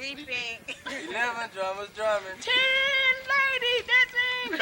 sleeping. 11 drummers drumming. 10 ladies dancing.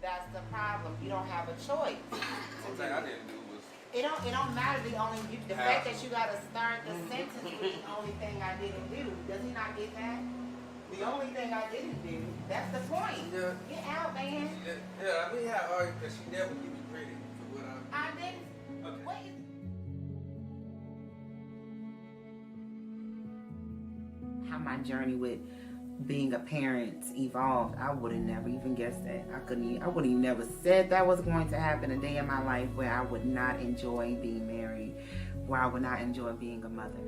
That's the problem. You don't have a choice. One thing I didn't do was. It don't matter. The fact that you gotta start the sentence was the only thing I didn't do. Does he not get that? The only thing I didn't do. That's the point. Yeah. Get out, man. Yeah, I mean, how are you? Because she never give me credit for what I didn't. Okay. What is? How my journey with being a parent evolved, I would have never even guessed that. I would have never said that was going to happen a day in my life where I would not enjoy being married, where I would not enjoy being a mother.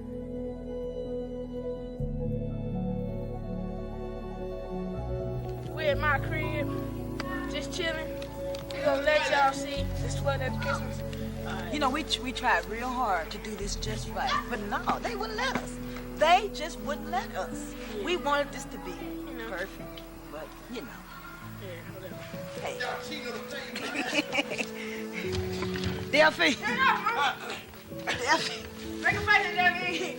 We're at my crib, just chilling. We're gonna let y'all see this flood at Christmas. You know, we tried real hard to do this just right, but no, they wouldn't let us. They just wouldn't let us. We wanted this to be perfect, but you know. Hey. Delphi. Delphi. Make a face at Delphi.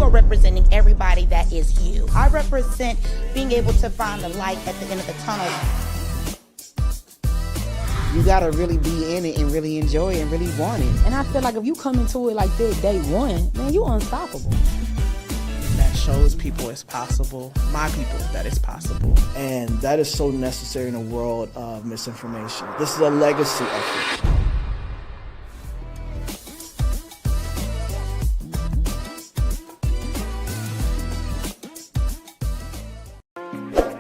you are representing everybody that is you. I represent being able to find the light at the end of the tunnel. You gotta really be in it and really enjoy it and really want it. And I feel like if you come into it like that day one, man, you unstoppable. That shows people it's possible, my people, that it's possible. And that is so necessary in a world of misinformation. This is a legacy effort.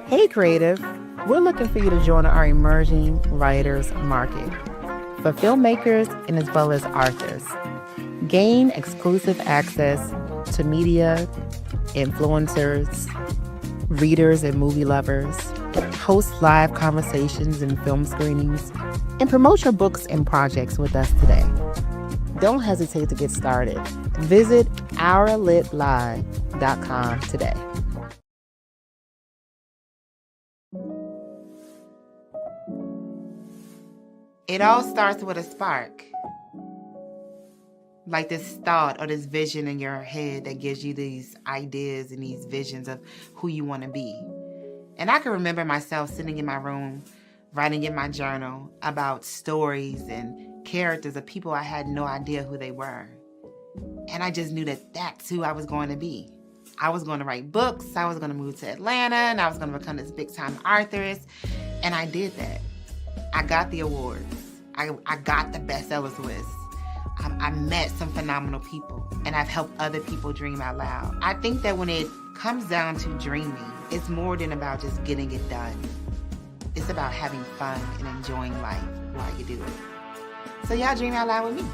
Hey creative, we're looking for you to join our emerging writers market for filmmakers and as well as authors. Gain exclusive access to media, influencers, readers and movie lovers, host live conversations and film screenings, and promote your books and projects with us today. Don't hesitate to get started. Visit ourlitlive.com today. It all starts with a spark. Like this thought or this vision in your head that gives you these ideas and these visions of who you want to be. And I can remember myself sitting in my room, writing in my journal about stories and characters of people I had no idea who they were. And I just knew that that's who I was going to be. I was going to write books, I was going to move to Atlanta, and I was going to become this big-time authoress. And I did that. I got the awards. I got the bestsellers list. I met some phenomenal people, and I've helped other people dream out loud. I think that when it comes down to dreaming, it's more than about just getting it done. It's about having fun and enjoying life while you do it. So y'all dream out loud with me.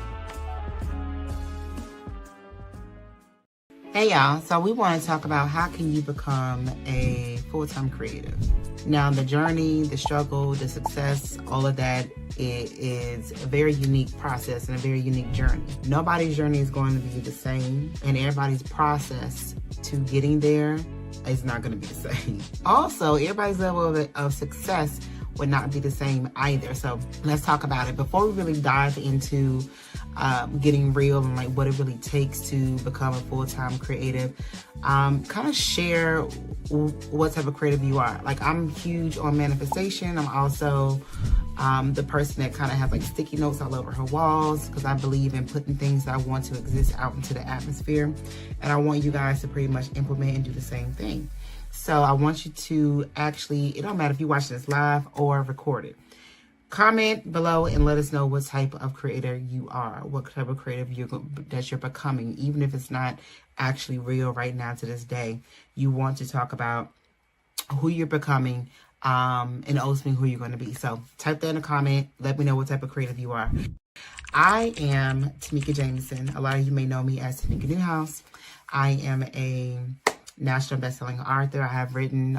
Hey y'all, so we want to talk about how can you become a full-time creative. Now the journey, the struggle, the success, all of that, it is a very unique process and a very unique journey. Nobody's journey is going to be the same, and everybody's process to getting there is not going to be the same. Also, everybody's level of success would not be the same either. So let's talk about it. Before we really dive into getting real and like what it really takes to become a full-time creative, kind of share what type of creative you are. Like, I'm huge on manifestation. I'm also the person that kind of has like sticky notes all over her walls, because I believe in putting things that I want to exist out into the atmosphere, and I want you guys to pretty much implement and do the same thing. So I want you to actually, it don't matter if you watch this live or recorded, comment below and let us know what type of creator you are, what type of creative that you're becoming. Even if it's not actually real right now to this day, you want to talk about who you're becoming, and ultimately who you're going to be. So type that in a comment. Let me know what type of creative you are. I am Tamika Jamison. A lot of you may know me as Tamika Newhouse. I am a national best-selling author. I've written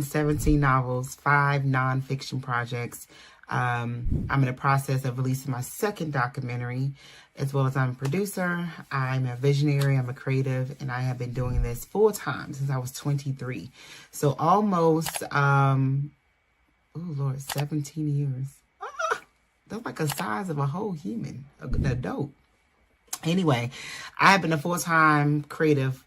17 novels, 5 nonfiction projects. I'm in the process of releasing my second documentary, as well as I'm a producer. I'm a visionary, I'm a creative, and I have been doing this full time since I was 23. So almost, 17 years. That's like the size of a whole human, an adult. Anyway, I have been a full-time creative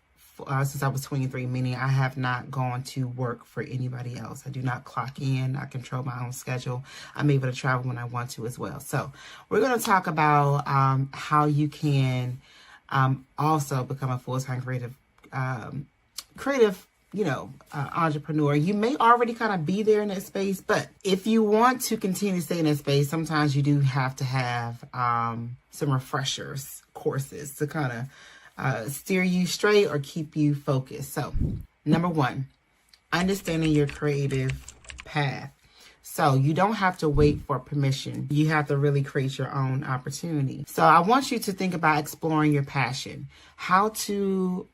since I was 23, meaning I have not gone to work for anybody else. I do not clock in. I control my own schedule. I'm able to travel when I want to as well. So we're going to talk about how you can also become a full-time creative, entrepreneur. You may already kind of be there in that space, but if you want to continue to stay in that space, sometimes you do have to have some refreshers courses to kind of steer you straight or keep you focused. So, number one, understanding your creative path. So you don't have to wait for permission. You have to really create your own opportunity. So I want you to think about exploring your passion. How can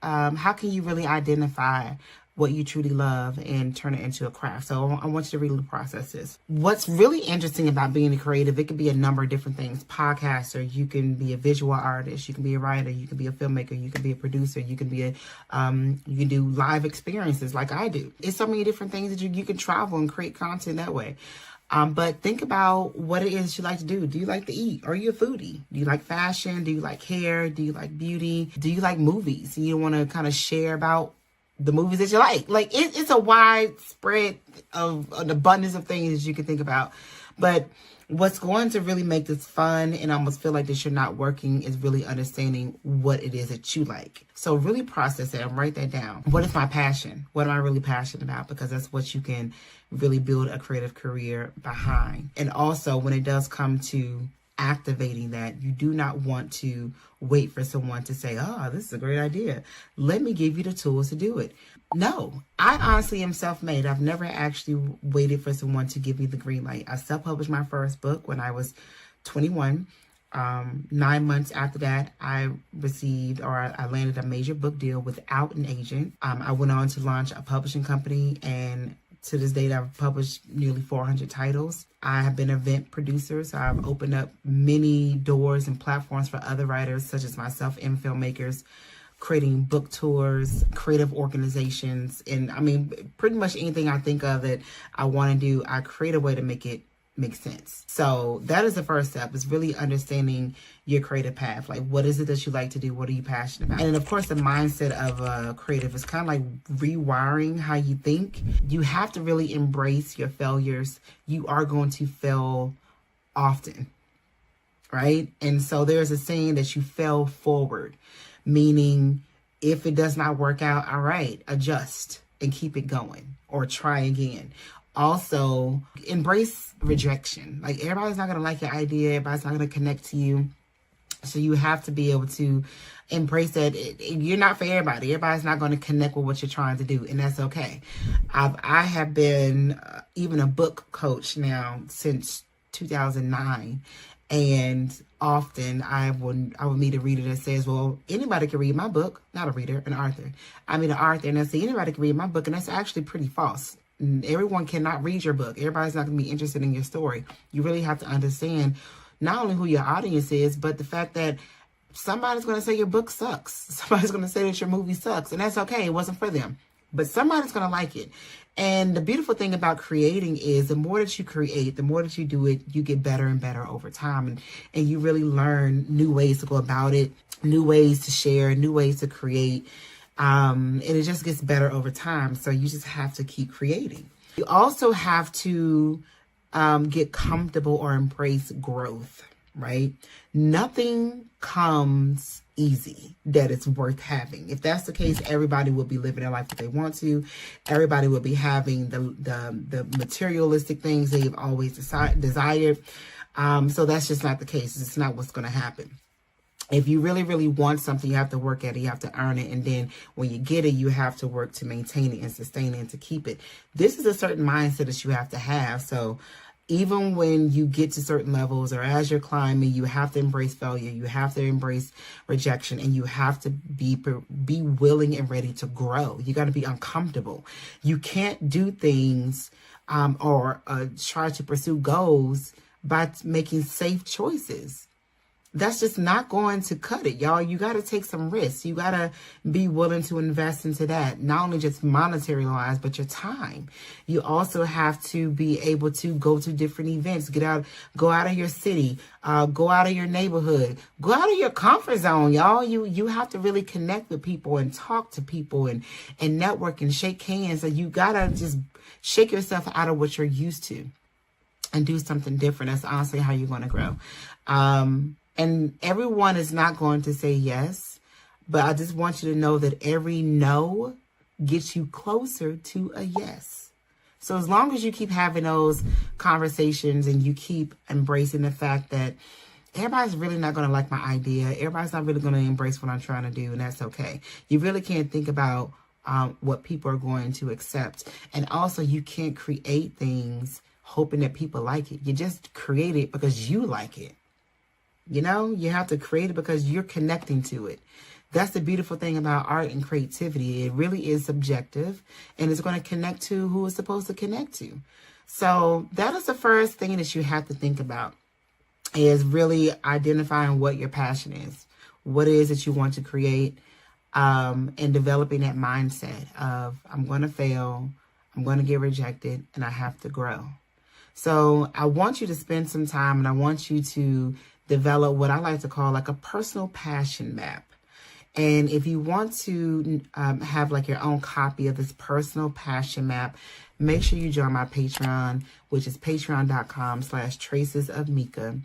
you really identify what you truly love and turn it into a craft? So I want you to read the processes. What's really interesting about being a creative, it could be a number of different things. Podcaster, you can be a visual artist, you can be a writer, you can be a filmmaker, you can be a producer, you can be you can do live experiences like I do. It's so many different things that you can travel and create content that way. But think about what it is you like to do. Do you like to eat? Are you a foodie? Do you like fashion? Do you like hair? Do you like beauty? Do you like movies? You want to kind of share about the movies that you like. Like it's a wide spread of an abundance of things that you can think about. But what's going to really make this fun and almost feel like that you're not working is really understanding what it is that you like. So really process it and write that down. What is my passion? What am I really passionate about? Because that's what you can really build a creative career behind. And also when it does come to activating that, you do not want to wait for someone to say, oh, this is a great idea. Let me give you the tools to do it. No, I honestly am self-made. I've never actually waited for someone to give me the green light. I self-published my first book when I was 21. 9 months after that, I landed a major book deal without an agent. I went on to launch a publishing company, and to this date, I've published nearly 400 titles. I have been an event producer, so I've opened up many doors and platforms for other writers, such as myself and filmmakers, creating book tours, creative organizations, and I mean, pretty much anything I think of that I want to do, I create a way to make it make sense. So that is the first step, is really understanding your creative path. Like, what is it that you like to do? What are you passionate about? And of course, the mindset of a creative is kind of like rewiring how you think. You have to really embrace your failures. You are going to fail often, right? And so there's a saying that you fail forward, meaning if it does not work out, all right, adjust and keep it going or try again. Also, embrace rejection. Like, everybody's not going to like your idea. Everybody's not going to connect to you. So you have to be able to embrace that. You're not for everybody. Everybody's not going to connect with what you're trying to do, and that's okay. I have been even a book coach now since 2009, and often I would meet a reader that says, well, anybody can read my book. Not a reader, an author. I mean, an author, and I say anybody can read my book, and that's actually pretty false. Everyone cannot read your book. Everybody's not going to be interested in your story. You really have to understand not only who your audience is, but the fact that somebody's going to say your book sucks. Somebody's going to say that your movie sucks, and that's okay. It wasn't for them, but somebody's going to like it. And the beautiful thing about creating is the more that you create, the more that you do it, you get better and better over time. And you really learn new ways to go about it, new ways to share, new ways to create. And it just gets better over time. So you just have to keep creating. You also have to get comfortable or embrace growth, right? Nothing comes easy that it's worth having. If that's the case, everybody will be living their life that they want to. Everybody will be having the materialistic things they've always desired. So that's just not the case. It's not what's going to happen. If you really, really want something, you have to work at it. You have to earn it. And then when you get it, you have to work to maintain it and sustain it and to keep it. This is a certain mindset that you have to have. So even when you get to certain levels or as you're climbing, you have to embrace failure. You have to embrace rejection, and you have to be willing and ready to grow. You got to be uncomfortable. You can't do things or try to pursue goals by making safe choices. That's just not going to cut it, y'all. You got to take some risks. You got to be willing to invest into that. Not only just monetary wise, but your time. You also have to be able to go to different events, go out of your city, go out of your neighborhood, go out of your comfort zone, y'all. You have to really connect with people and talk to people and network and shake hands. So you got to just shake yourself out of what you're used to and do something different. That's honestly how you're going to grow. And everyone is not going to say yes, but I just want you to know that every no gets you closer to a yes. So as long as you keep having those conversations and you keep embracing the fact that everybody's really not going to like my idea, everybody's not really going to embrace what I'm trying to do, and that's okay. You really can't think about what people are going to accept. And also, you can't create things hoping that people like it. You just create it because you like it. You know, you have to create it because you're connecting to it. That's the beautiful thing about art and creativity. It really is subjective, and it's going to connect to who it's supposed to connect to. So that is the first thing that you have to think about, is really identifying what your passion is, what it is that you want to create, and developing that mindset of, I'm going to fail, I'm going to get rejected, and I have to grow. So I want you to spend some time, and I want you to develop what I like to call like a personal passion map. And if you want to have like your own copy of this personal passion map, make sure you join my Patreon, which is patreon.com/tracesofmika.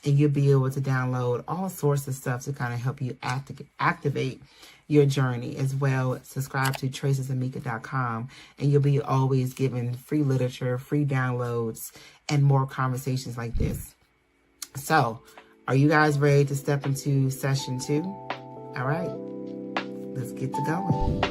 And you'll be able to download all sorts of stuff to kind of help you activate your journey as well. Subscribe to tracesofmika.com, and you'll be always given free literature, free downloads, and more conversations like this. So, are you guys ready to step into session 2? All right, let's get to going.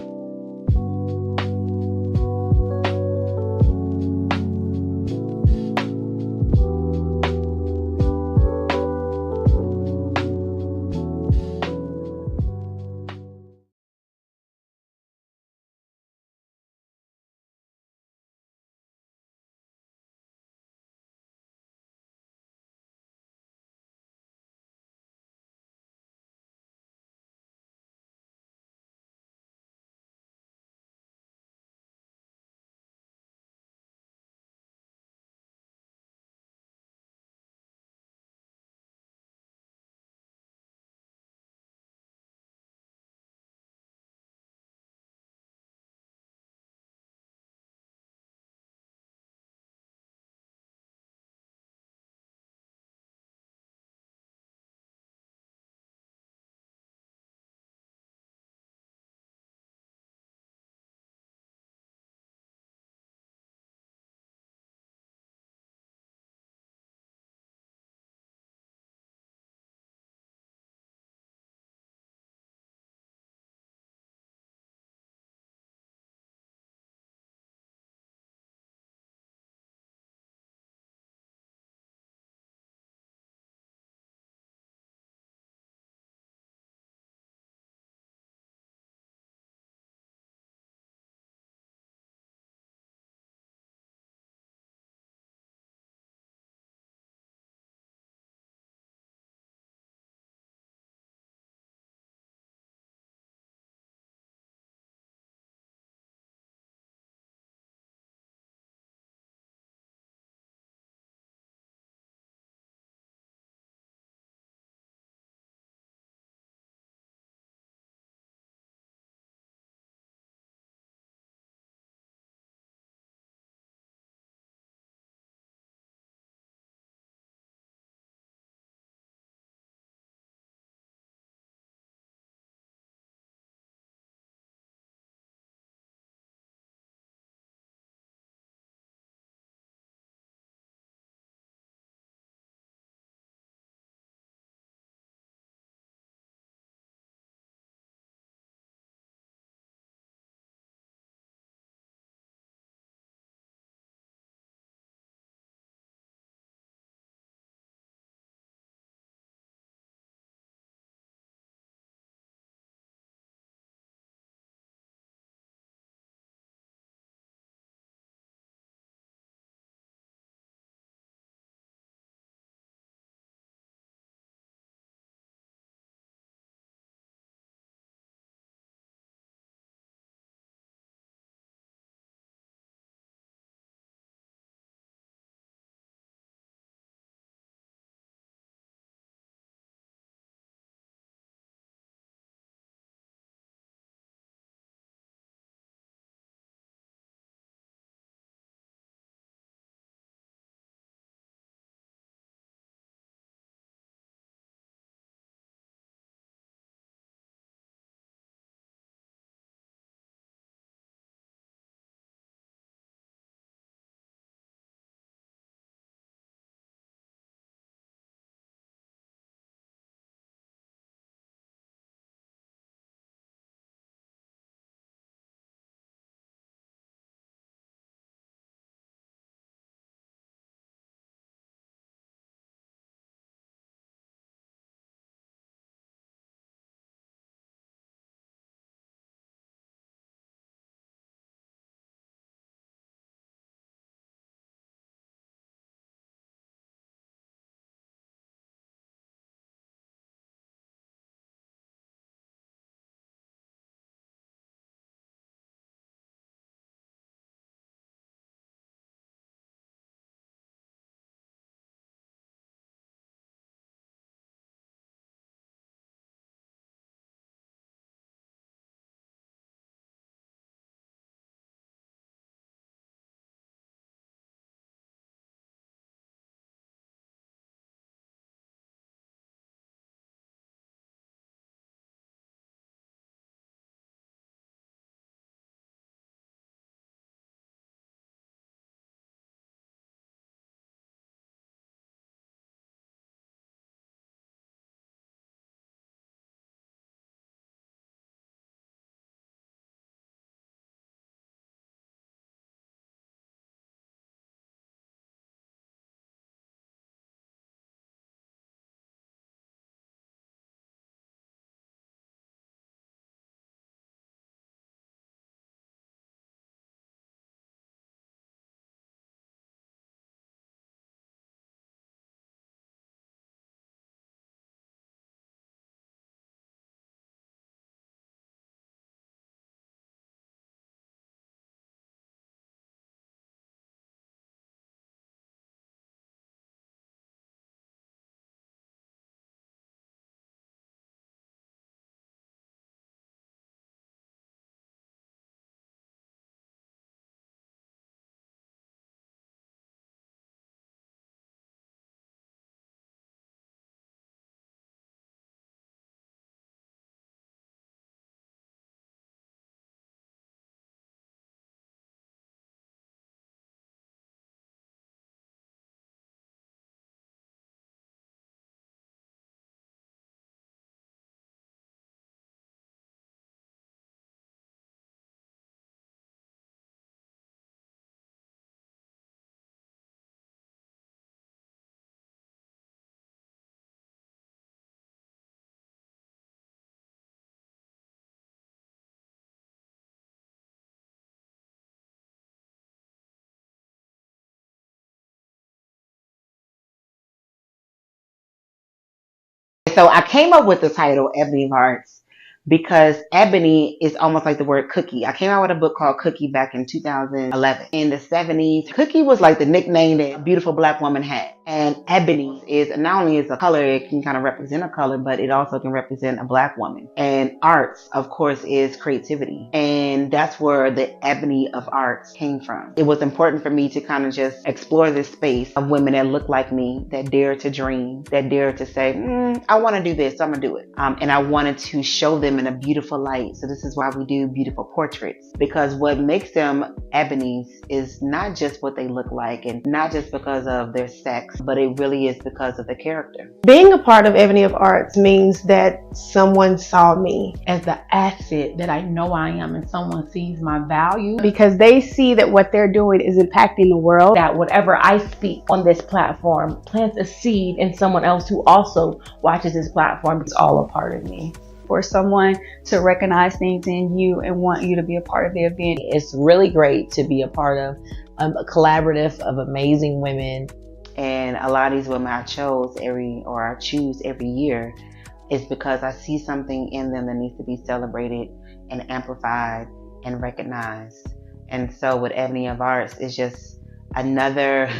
so I came up with the title Ebony of Hearts because ebony is almost like the word cookie. I came out with a book called Cookie back in 2011. In the 70s, cookie was like the nickname that a beautiful black woman had. And ebony is not only is a color, it can kind of represent a color, but it also can represent a black woman. And arts, of course, is creativity. And that's where the ebony of arts came from. It was important for me to kind of just explore this space of women that look like me, that dare to dream, that dare to say, I want to do this, so I'm going to do it. And I wanted to show them in a beautiful light. So this is why we do beautiful portraits, because what makes them ebonies is not just what they look like and not just because of their sex, but it really is because of the character. Being a part of Ebony of Arts means that someone saw me as the asset that I know I am, and someone sees my value because they see that what they're doing is impacting the world, that whatever I speak on this platform plants a seed in someone else who also watches this platform. It's all a part of me. For someone to recognize things in you and want you to be a part of the event. It's really great to be a part of a collaborative of amazing women. And a lot of these women I choose every year is because I see something in them that needs to be celebrated and amplified and recognized. And so with Ebony of Arts, it's just another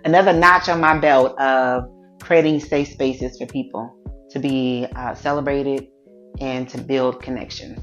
notch on my belt of creating safe spaces for people to be celebrated and to build connections.